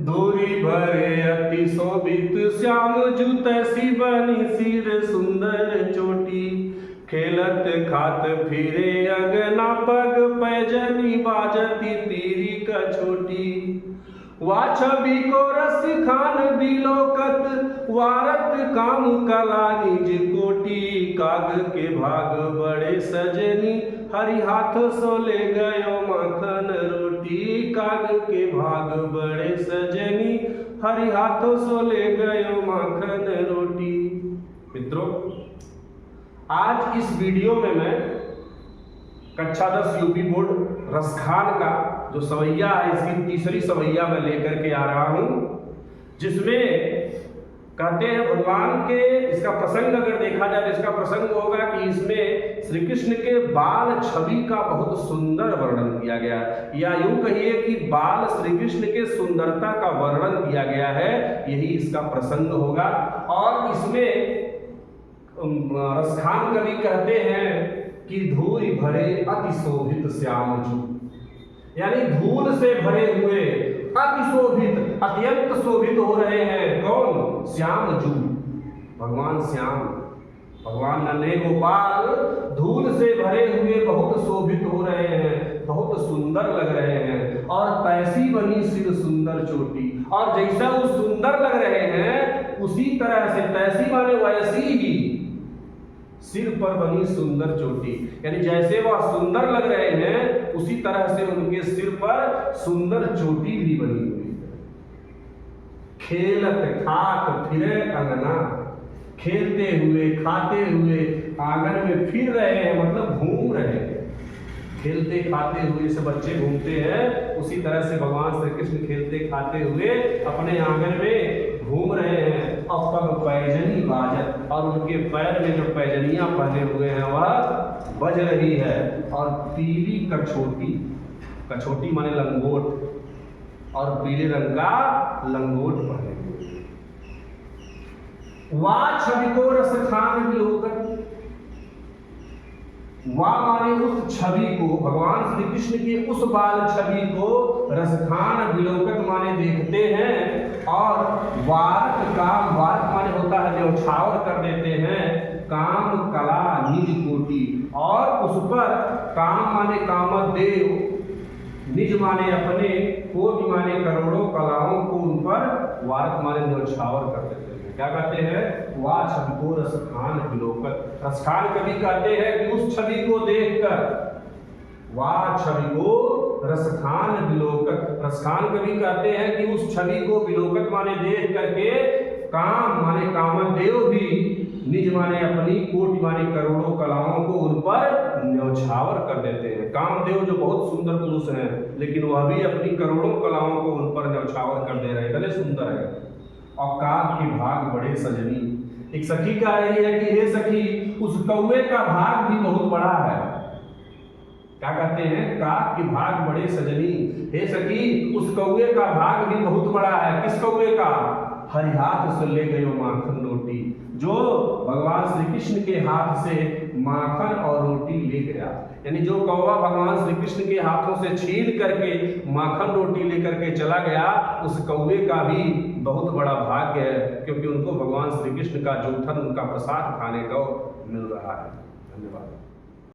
दूरी भरे अति शोभित श्याम जू तैसी बनी सिर सुंदर चोटी। खेलत खात फिरे अगना पग पैजनी बाजती पीरी का छोटी। वा छवि को रस खान बिलोकत वारत काम कला निज कोटी। काग के भाग बड़े सजनी हरि हाथों सो ले गयो माखन रोटी। काग के भाग बड़े सजनी हरि हाथों सो ले गयो माखन रोटी। मित्रों, आज इस वीडियो में मैं कक्षा 10 यूपी बोर्ड रसखान का जो सवैया है, इसकी तीसरी सवैया मैं लेकर के आ रहा हूं, जिसमें कहते हैं भगवान के, इसका प्रसंग अगर देखा जाए तो इसका प्रसंग होगा कि इसमें श्री कृष्ण के बाल छवि का बहुत सुंदर वर्णन किया गया है, या यूं कहिए कि बाल श्री कृष्ण के सुंदरता का वर्णन किया गया है, यही इसका प्रसंग होगा। और इसमें रसखान कवि कहते हैं कि धूल भरे अति शोभित श्याम जू, यानी धूल से भरे हुए अति शोभित अत्यंत शोभित हो रहे हैं। कौन? श्याम जू, भगवान श्याम, भगवान नन्हे गोपाल धूल से भरे हुए बहुत शोभित हो रहे हैं, बहुत सुंदर लग रहे हैं। और तैसी बनी सिर सुंदर चोटी, और जैसा वो सुंदर लग रहे हैं उसी तरह से, तैसी माने वैसी ही, सिर पर बनी सुंदर चोटी, यानी जैसे वह सुंदर लग रहे हैं उसी तरह से उनके सिर पर सुंदर चोटी भी बनी हुई है। खेलत खात फिरे अंगना, खेलते हुए खाते हुए आंगन में फिर रहे हैं, मतलब घूम रहे हैं। खेलते खाते हुए से बच्चे घूमते हैं, उसी तरह से भगवान श्री कृष्ण खेलते खाते हुए अपने आंगन में घूम रहे हैं। और पग पैजनी बाजत, और उनके पैर में जो पैजनियां पहने हुए हैं वह बज रही है। और पीली कछोटी, कछोटी माने लंगोट, और पीले रंग का लंगोट पहने हुए। वाह छवि को रसखान बिलोकत, वाह माने उस छवि को, भगवान श्री कृष्ण के उस बाल छवि को रसखान बिलोकत माने देखते हैं। और वारत काम, वारत माने होता है न्यौछावर कर देते हैं, काम कला निज कोटि, और उस पर काम माने कामदेव, निज माने अपने, कोटि माने करोड़ों कलाओं को उन पर वारत माने न्यौछावर कर देते हैं। क्या कहते हैं? वाह छवि को रसखान बिलोकत, रसखान कवि कहते हैं कि उस छवि को देखकर, वाह छवि को रसखान बिलोकत, रसखान कवि कहते हैं कि उस छवि को बिलोकत माने देख करके, काम माने कामदेव भी, निज माने अपनी, कोटि माने करोड़ों कलाओं को उन पर न्यौछावर कर देते हैं। कामदेव जो बहुत सुंदर पुरुष हैं, लेकिन वह भी अपनी करोड़ों कलाओं को उन पर न्यौछावर कर दे रहे हैं, इतने सुंदर है। और काग के भाग बड़े सजनी, एक सखी कह रही है कि हे सखी, उस कौवे का भाग भी बहुत बड़ा है। क्या कहते हैं? काग के भाग बड़े सजनी, हे सखी उस कौवे का भाग भी बहुत बड़ा है। किस कौवे का? हरि हाथ से ले गयो माखन रोटी, जो भगवान श्री कृष्ण के हाथ से माखन और रोटी ले गया। यानी जो कौवा भगवान श्री कृष्ण के हाथों से छीन करके माखन रोटी लेकर के चला गया, उस कौवे का भी बहुत बड़ा भाग्य है, क्योंकि उनको भगवान श्री कृष्ण का जूठन, उनका प्रसाद खाने को मिल रहा है। धन्यवाद।